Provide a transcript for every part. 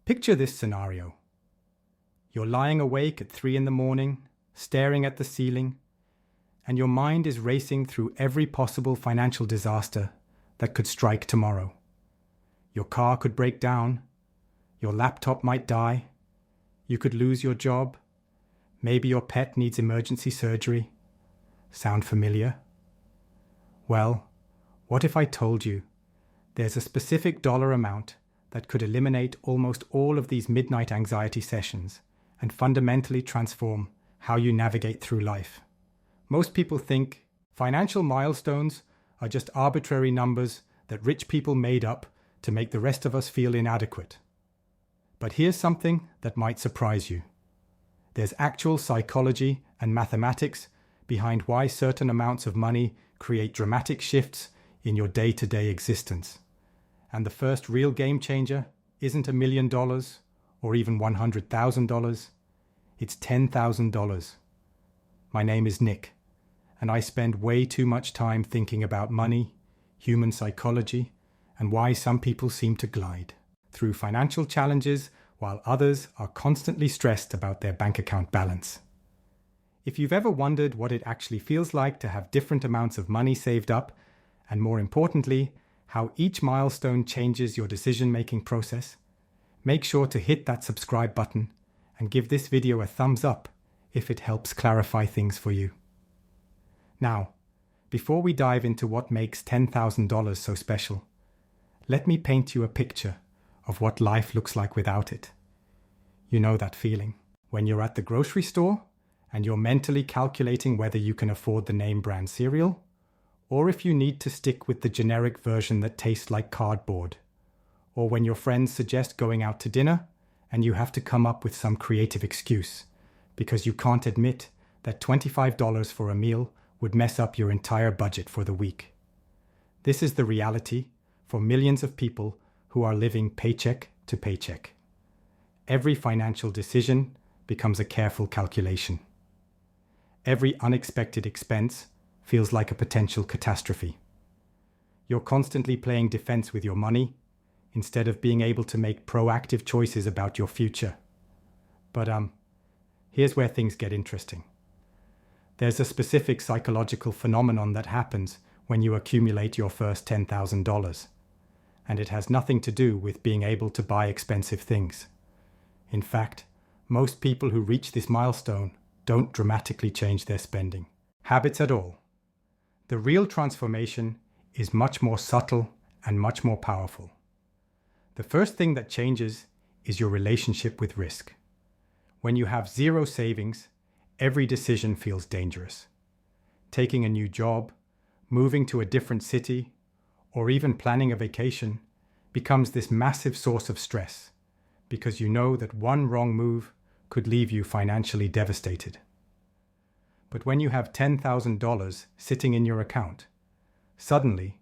Picture this scenario. You're lying awake at 3 in the morning, staring at the ceiling, and your mind is racing through every possible financial disaster that could strike tomorrow. Your car could break down, your laptop might die, you could lose your job, maybe your pet needs emergency surgery. Sound familiar? Well, what if I told you there's a specific dollar amount that could eliminate almost all of these midnight anxiety sessions and fundamentally transform how you navigate through life? Most people think financial milestones are just arbitrary numbers that rich people made up to make the rest of us feel inadequate. But here's something that might surprise you. There's actual psychology and mathematics behind why certain amounts of money create dramatic shifts in your day-to-day existence. And the first real game changer isn't $1 million or even $100,000. It's $10,000. My name is Nick, and I spend way too much time thinking about money, human psychology, and why some people seem to glide through financial challenges while others are constantly stressed about their bank account balance. If you've ever wondered what it actually feels like to have different amounts of money saved up, and more importantly, how each milestone changes your decision-making process, make sure to hit that subscribe button and give this video a thumbs up if it helps clarify things for you. Now, before we dive into what makes $10,000 so special, let me paint you a picture of what life looks like without it. You know that feeling when you're at the grocery store and you're mentally calculating whether you can afford the name brand cereal, or if you need to stick with the generic version that tastes like cardboard, or when your friends suggest going out to dinner and you have to come up with some creative excuse because you can't admit that $25 for a meal would mess up your entire budget for the week. This is the reality for millions of people who are living paycheck to paycheck. Every financial decision becomes a careful calculation. Every unexpected expense feels like a potential catastrophe. You're constantly playing defense with your money instead of being able to make proactive choices about your future. But here's where things get interesting. There's a specific psychological phenomenon that happens when you accumulate your first $10,000, and it has nothing to do with being able to buy expensive things. In fact, most people who reach this milestone don't dramatically change their spending habits at all. The real transformation is much more subtle and much more powerful. The first thing that changes is your relationship with risk. When you have zero savings, every decision feels dangerous. Taking a new job, moving to a different city, or even planning a vacation becomes this massive source of stress because you know that one wrong move could leave you financially devastated. But when you have $10,000 sitting in your account, suddenly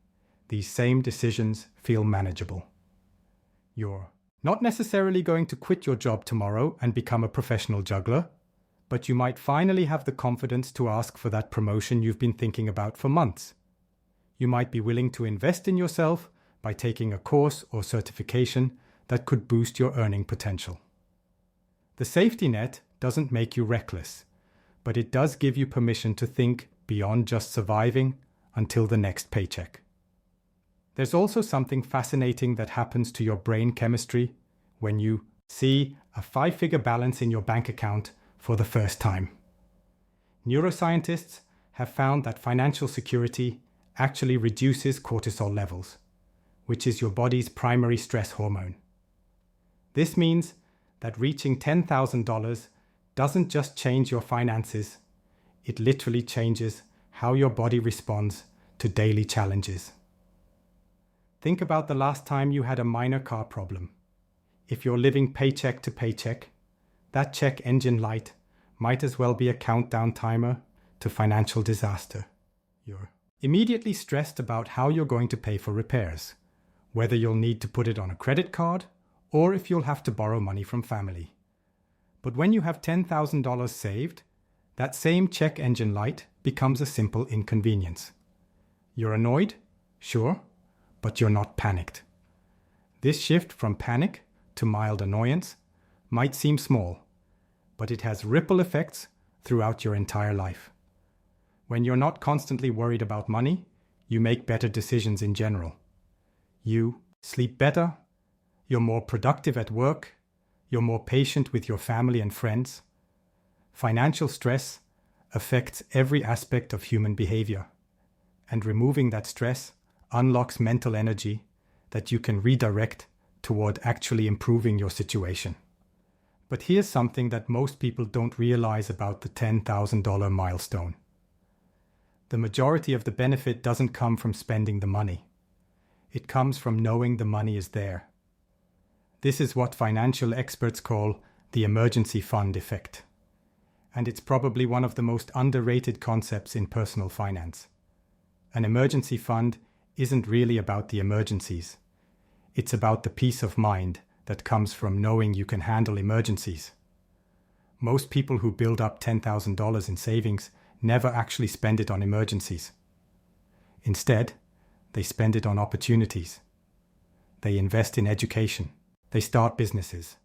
these same decisions feel manageable. You're not necessarily going to quit your job tomorrow and become a professional juggler, but you might finally have the confidence to ask for that promotion you've been thinking about for months. You might be willing to invest in yourself by taking a course or certification that could boost your earning potential. The safety net doesn't make you reckless, but it does give you permission to think beyond just surviving until the next paycheck. There's also something fascinating that happens to your brain chemistry when you see a 5-figure balance in your bank account for the first time. Neuroscientists have found that financial security actually reduces cortisol levels, which is your body's primary stress hormone. This means that reaching $10,000 doesn't just change your finances, it literally changes how your body responds to daily challenges. Think about the last time you had a minor car problem. If you're living paycheck to paycheck, that check engine light might as well be a countdown timer to financial disaster. You're immediately stressed about how you're going to pay for repairs, whether you'll need to put it on a credit card or if you'll have to borrow money from family. But when you have $10,000 saved, that same check engine light becomes a simple inconvenience. You're annoyed? Sure, but you're not panicked. This shift from panic to mild annoyance might seem small, but it has ripple effects throughout your entire life. When you're not constantly worried about money, you make better decisions in general. You sleep better, you're more productive at work, you're more patient with your family and friends. Financial stress affects every aspect of human behavior, and removing that stress unlocks mental energy that you can redirect toward actually improving your situation. But here's something that most people don't realize about the $10,000 milestone. The majority of the benefit doesn't come from spending the money. It comes from knowing the money is there. This is what financial experts call the emergency fund effect. And it's probably one of the most underrated concepts in personal finance. An emergency fund isn't really about the emergencies. It's about the peace of mind that comes from knowing you can handle emergencies. Most people who build up $10,000 in savings never actually spend it on emergencies. Instead, they spend it on opportunities. They invest in education. They start businesses.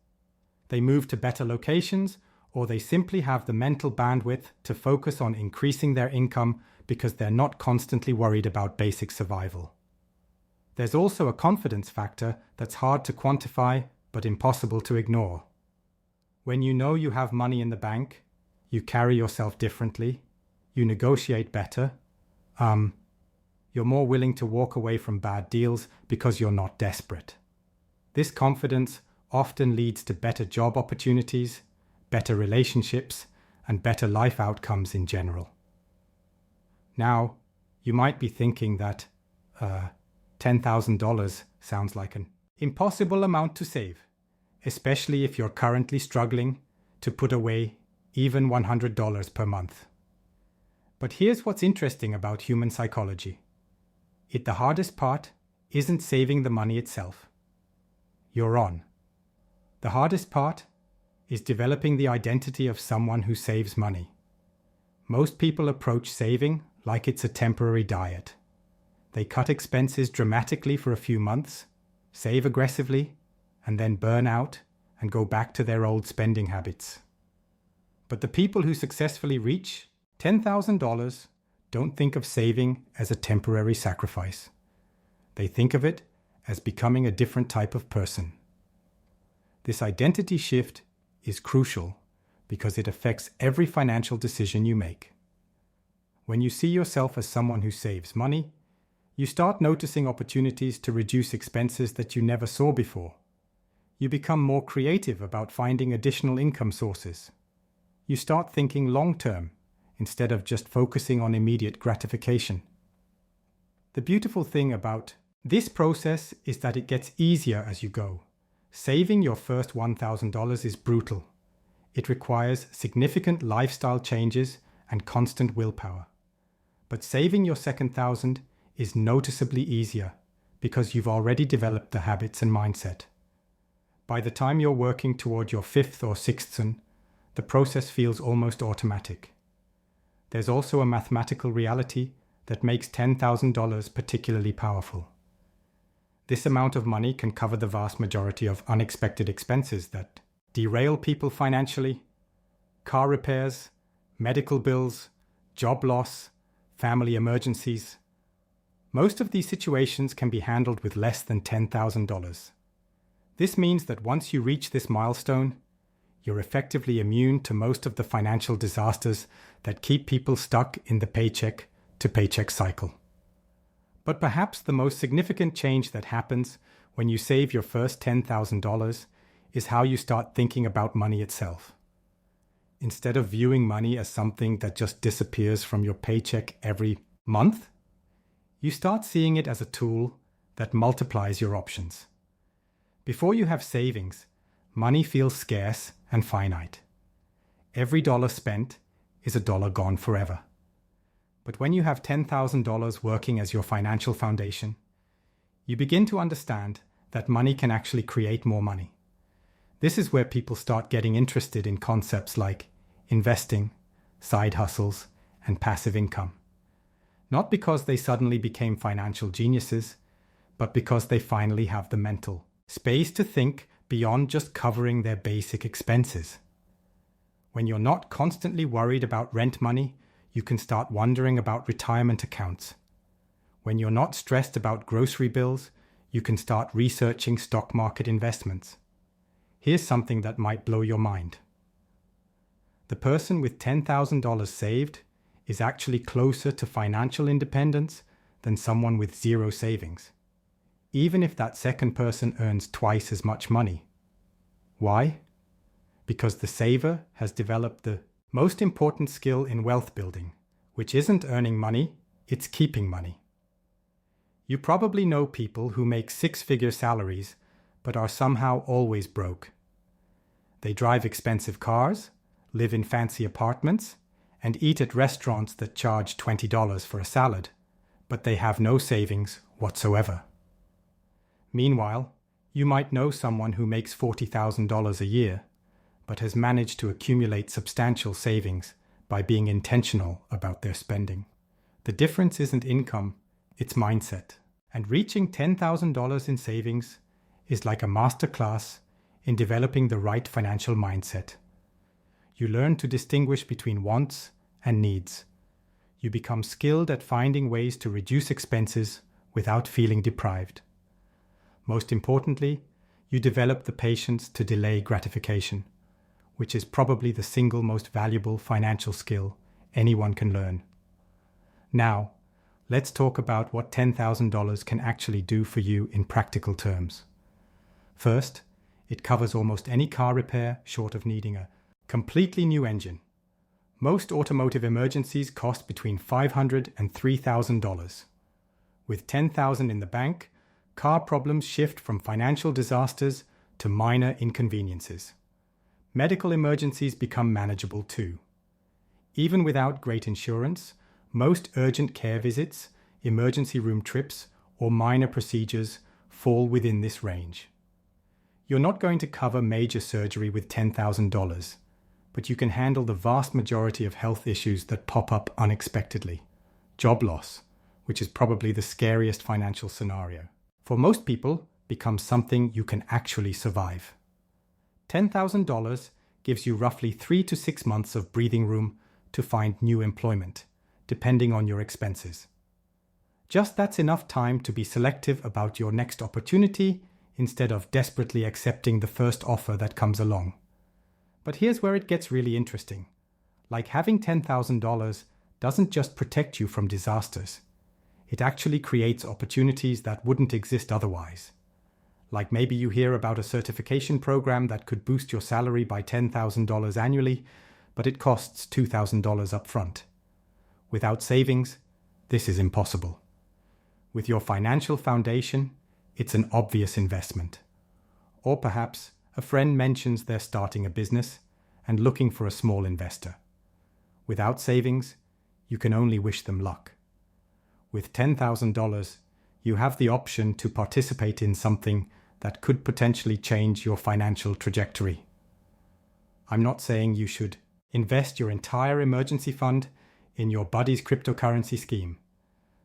They move to better locations, or they simply have the mental bandwidth to focus on increasing their income because they're not constantly worried about basic survival. There's also a confidence factor that's hard to quantify but impossible to ignore. When you know you have money in the bank, you carry yourself differently, you negotiate better, you're more willing to walk away from bad deals because you're not desperate. This confidence often leads to better job opportunities, better relationships, and better life outcomes in general. Now, you might be thinking that $10,000 sounds like an impossible amount to save, especially if you're currently struggling to put away even $100 per month. But here's what's interesting about human psychology. The hardest part isn't saving the money itself. You're on. The hardest part is developing the identity of someone who saves money. Most people approach saving like it's a temporary diet. They cut expenses dramatically for a few months, save aggressively, and then burn out and go back to their old spending habits. But the people who successfully reach $10,000 don't think of saving as a temporary sacrifice. They think of it as becoming a different type of person. This identity shift is crucial because it affects every financial decision you make. When you see yourself as someone who saves money, you start noticing opportunities to reduce expenses that you never saw before. You become more creative about finding additional income sources. You start thinking long-term instead of just focusing on immediate gratification. The beautiful thing about this process is that it gets easier as you go. Saving your first $1,000 is brutal. It requires significant lifestyle changes and constant willpower. But saving your second $1,000 is noticeably easier because you've already developed the habits and mindset. By the time you're working toward your fifth or sixth son, the process feels almost automatic. There's also a mathematical reality that makes $10,000 particularly powerful. This amount of money can cover the vast majority of unexpected expenses that derail people financially: car repairs, medical bills, job loss, family emergencies. Most of these situations can be handled with less than $10,000. This means that once you reach this milestone, you're effectively immune to most of the financial disasters that keep people stuck in the paycheck-to-paycheck cycle. But perhaps the most significant change that happens when you save your first $10,000 is how you start thinking about money itself. Instead of viewing money as something that just disappears from your paycheck every month, you start seeing it as a tool that multiplies your options. Before you have savings, money feels scarce and finite. Every dollar spent is a dollar gone forever. But when you have $10,000 working as your financial foundation, you begin to understand that money can actually create more money. This is where people start getting interested in concepts like investing, side hustles, and passive income. Not because they suddenly became financial geniuses, but because they finally have the mental space to think beyond just covering their basic expenses. When you're not constantly worried about rent money, you can start wondering about retirement accounts. When you're not stressed about grocery bills, you can start researching stock market investments. Here's something that might blow your mind. The person with $10,000 saved is actually closer to financial independence than someone with zero savings, even if that second person earns twice as much money. Why? Because the saver has developed the most important skill in wealth building, which isn't earning money, it's keeping money. You probably know people who make six-figure salaries but are somehow always broke. They drive expensive cars, live in fancy apartments, and eat at restaurants that charge $20 for a salad, but they have no savings whatsoever. Meanwhile, you might know someone who makes $40,000 a year, but has managed to accumulate substantial savings by being intentional about their spending. The difference isn't income, it's mindset. And reaching $10,000 in savings is like a masterclass in developing the right financial mindset. You learn to distinguish between wants and needs. You become skilled at finding ways to reduce expenses without feeling deprived. Most importantly, you develop the patience to delay gratification, which is probably the single most valuable financial skill anyone can learn. Now, let's talk about what $10,000 can actually do for you in practical terms. First, it covers almost any car repair short of needing a completely new engine. Most automotive emergencies cost between $500 and $3,000. With $10,000 in the bank, car problems shift from financial disasters to minor inconveniences. Medical emergencies become manageable too. Even without great insurance, most urgent care visits, emergency room trips, or minor procedures fall within this range. You're not going to cover major surgery with $10,000, but you can handle the vast majority of health issues that pop up unexpectedly. Job loss, which is probably the scariest financial scenario, for most people, becomes something you can actually survive. $10,000 gives you roughly 3 to 6 months of breathing room to find new employment, depending on your expenses. Just that's enough time to be selective about your next opportunity instead of desperately accepting the first offer that comes along. But here's where it gets really interesting. Like having $10,000 doesn't just protect you from disasters. It actually creates opportunities that wouldn't exist otherwise. Like maybe you hear about a certification program that could boost your salary by $10,000 annually, but it costs $2,000 upfront. Without savings, this is impossible. With your financial foundation, it's an obvious investment. Or perhaps a friend mentions they're starting a business and looking for a small investor. Without savings, you can only wish them luck. With $10,000, you have the option to participate in something that could potentially change your financial trajectory. I'm not saying you should invest your entire emergency fund in your buddy's cryptocurrency scheme,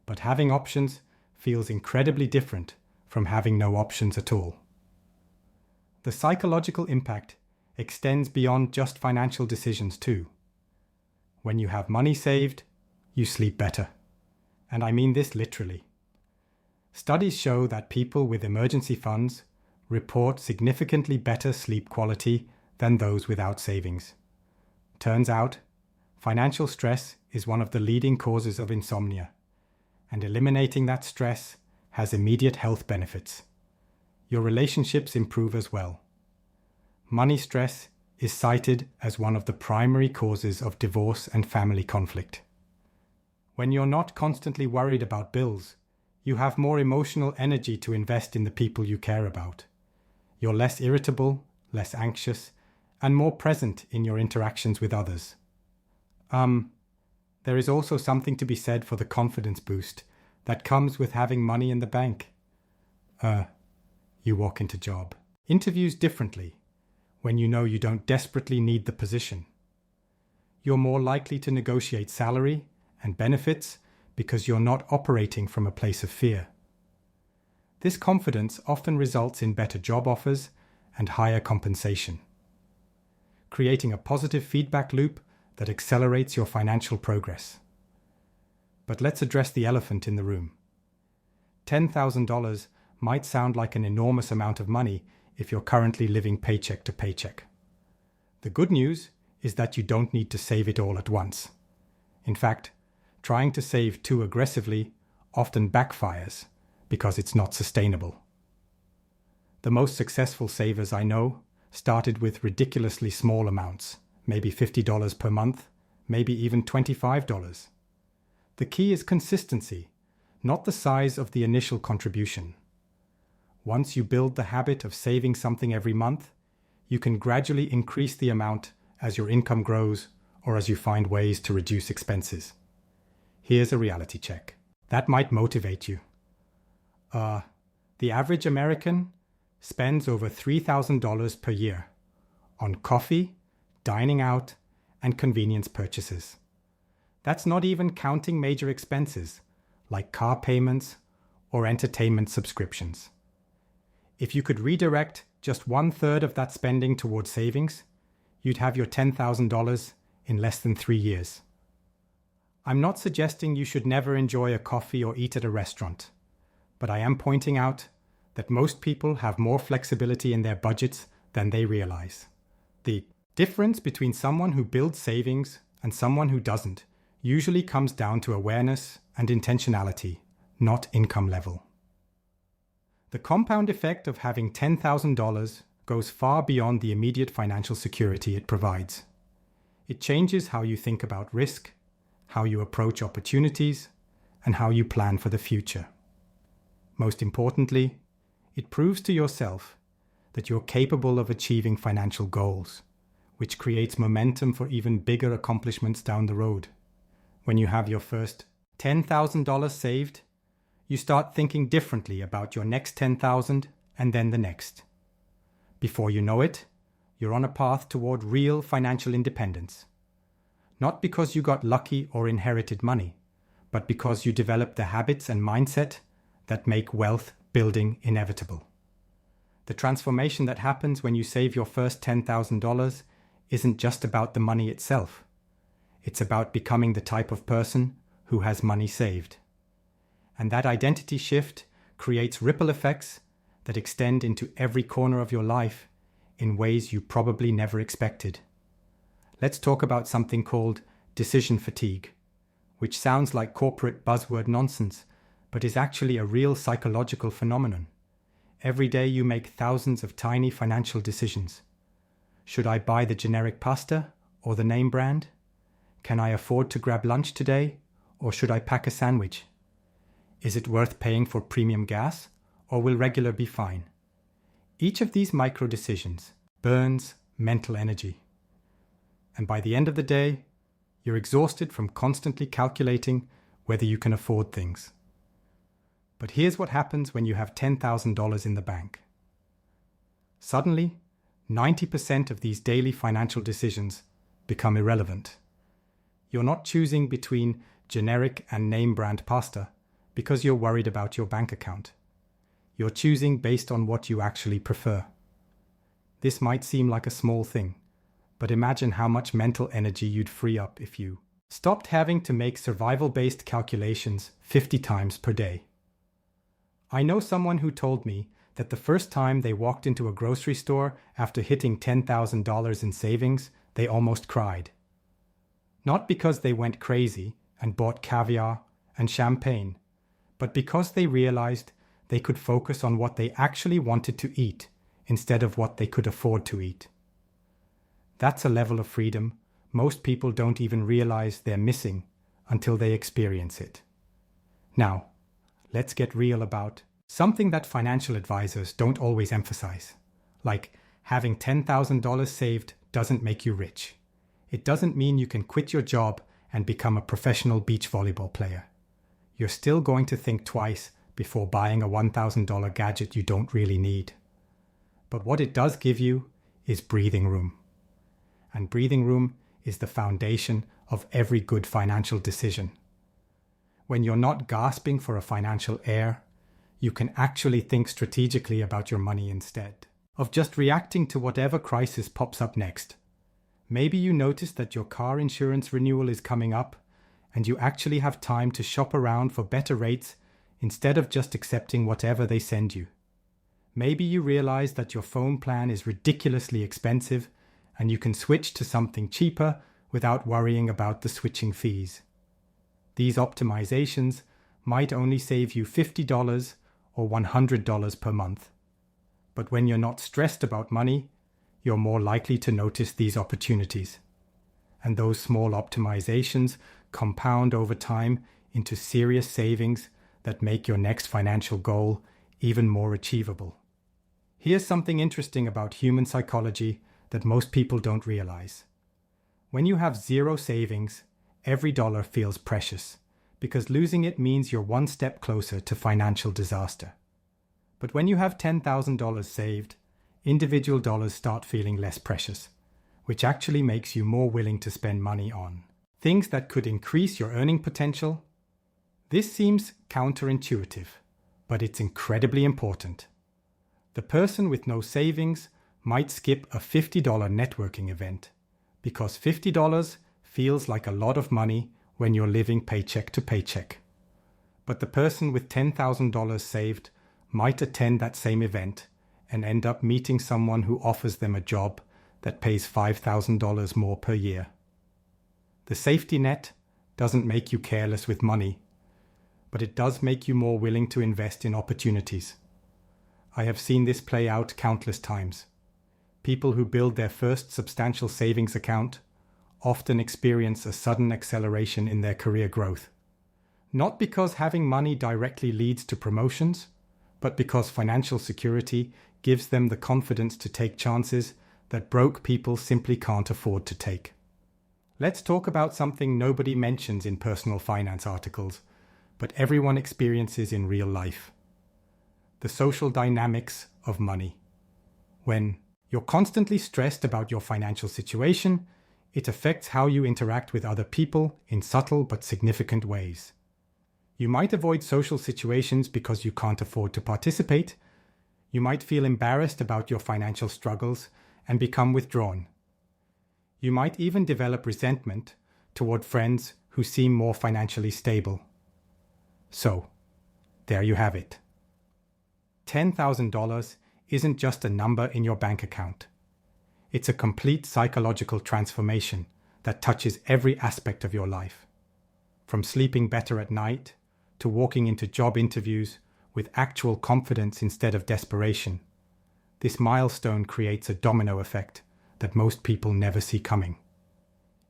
but having options feels incredibly different from having no options at all. The psychological impact extends beyond just financial decisions too. When you have money saved, you sleep better. And I mean this literally. Studies show that people with emergency funds report significantly better sleep quality than those without savings. Turns out, financial stress is one of the leading causes of insomnia, and eliminating that stress has immediate health benefits. Your relationships improve as well. Money stress is cited as one of the primary causes of divorce and family conflict. When you're not constantly worried about bills, you have more emotional energy to invest in the people you care about. You're less irritable, less anxious, and more present in your interactions with others. There is also something to be said for the confidence boost that comes with having money in the bank. You walk into job interviews differently when you know you don't desperately need the position. You're more likely to negotiate salary and benefits because you're not operating from a place of fear. This confidence often results in better job offers and higher compensation, creating a positive feedback loop that accelerates your financial progress. But let's address the elephant in the room. $10,000 might sound like an enormous amount of money if you're currently living paycheck to paycheck. The good news is that you don't need to save it all at once. In fact, trying to save too aggressively often backfires because it's not sustainable. The most successful savers I know started with ridiculously small amounts, maybe $50 per month, maybe even $25. The key is consistency, not the size of the initial contribution. Once you build the habit of saving something every month, you can gradually increase the amount as your income grows or as you find ways to reduce expenses. Here's a reality check. That might motivate you. The average American spends over $3,000 per year on coffee, dining out, and convenience purchases. That's not even counting major expenses like car payments or entertainment subscriptions. If you could redirect just 1/3 of that spending towards savings, you'd have your $10,000 in less than 3 years. I'm not suggesting you should never enjoy a coffee or eat at a restaurant, but I am pointing out that most people have more flexibility in their budgets than they realize. The difference between someone who builds savings and someone who doesn't usually comes down to awareness and intentionality, not income level. The compound effect of having $10,000 goes far beyond the immediate financial security it provides. It changes how you think about risk, how you approach opportunities, and how you plan for the future. Most importantly, it proves to yourself that you're capable of achieving financial goals, which creates momentum for even bigger accomplishments down the road. When you have your first $10,000 saved, you start thinking differently about your next $10,000 and then the next. Before you know it, you're on a path toward real financial independence. Not because you got lucky or inherited money, but because you developed the habits and mindset that make wealth building inevitable. The transformation that happens when you save your first $10,000 isn't just about the money itself. It's about becoming the type of person who has money saved. And that identity shift creates ripple effects that extend into every corner of your life in ways you probably never expected. Let's talk about something called decision fatigue, which sounds like corporate buzzword nonsense, but is actually a real psychological phenomenon. Every day you make thousands of tiny financial decisions. Should I buy the generic pasta or the name brand? Can I afford to grab lunch today, or should I pack a sandwich? Is it worth paying for premium gas, or will regular be fine? Each of these micro decisions burns mental energy. And by the end of the day, you're exhausted from constantly calculating whether you can afford things. But here's what happens when you have $10,000 in the bank. Suddenly, 90% of these daily financial decisions become irrelevant. You're not choosing between generic and name brand pasta because you're worried about your bank account. You're choosing based on what you actually prefer. This might seem like a small thing, but imagine how much mental energy you'd free up if you stopped having to make survival-based calculations 50 times per day. I know someone who told me that the first time they walked into a grocery store after hitting $10,000 in savings, they almost cried. Not because they went crazy and bought caviar and champagne, but because they realized they could focus on what they actually wanted to eat instead of what they could afford to eat. That's a level of freedom most people don't even realize they're missing until they experience it. Now, let's get real about something that financial advisors don't always emphasize, like having $10,000 saved doesn't make you rich. It doesn't mean you can quit your job and become a professional beach volleyball player. You're still going to think twice before buying a $1,000 gadget you don't really need. But what it does give you is breathing room. And breathing room is the foundation of every good financial decision. When you're not gasping for a financial heir, you can actually think strategically about your money instead. of just reacting to whatever crisis pops up next. Maybe you notice that your car insurance renewal is coming up and you actually have time to shop around for better rates instead of just accepting whatever they send you. Maybe you realize that your phone plan is ridiculously expensive and you can switch to something cheaper without worrying about the switching fees. These optimizations might only save you $50 or $100 per month. But when you're not stressed about money, you're more likely to notice these opportunities. And those small optimizations compound over time into serious savings that make your next financial goal even more achievable. Here's something interesting about human psychology that most people don't realize. When you have zero savings, every dollar feels precious, because losing it means you're one step closer to financial disaster. But when you have $10,000 saved, individual dollars start feeling less precious, which actually makes you more willing to spend money on things that could increase your earning potential. This seems counterintuitive, but it's incredibly important. The person with no savings might skip a $50 networking event because $50 feels like a lot of money when you're living paycheck to paycheck. But the person with $10,000 saved might attend that same event and end up meeting someone who offers them a job that pays $5,000 more per year. The safety net doesn't make you careless with money, but it does make you more willing to invest in opportunities. I have seen this play out countless times. People who build their first substantial savings account often experience a sudden acceleration in their career growth. Not because having money directly leads to promotions, but because financial security gives them the confidence to take chances that broke people simply can't afford to take. Let's talk about something nobody mentions in personal finance articles, but everyone experiences in real life. The social dynamics of money. When you're constantly stressed about your financial situation, it affects how you interact with other people in subtle but significant ways. You might avoid social situations because you can't afford to participate. You might feel embarrassed about your financial struggles and become withdrawn. You might even develop resentment toward friends who seem more financially stable. So, there you have it. $10,000 isn't just a number in your bank account. It's a complete psychological transformation that touches every aspect of your life. From sleeping better at night to walking into job interviews with actual confidence instead of desperation, this milestone creates a domino effect that most people never see coming.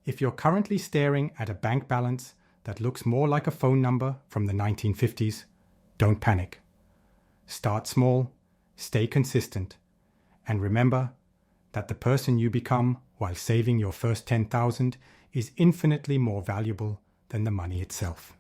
If you're currently staring at a bank balance that looks more like a phone number from the 1950s, don't panic. Start small, stay consistent, and remember that the person you become while saving your first $10,000 is infinitely more valuable than the money itself.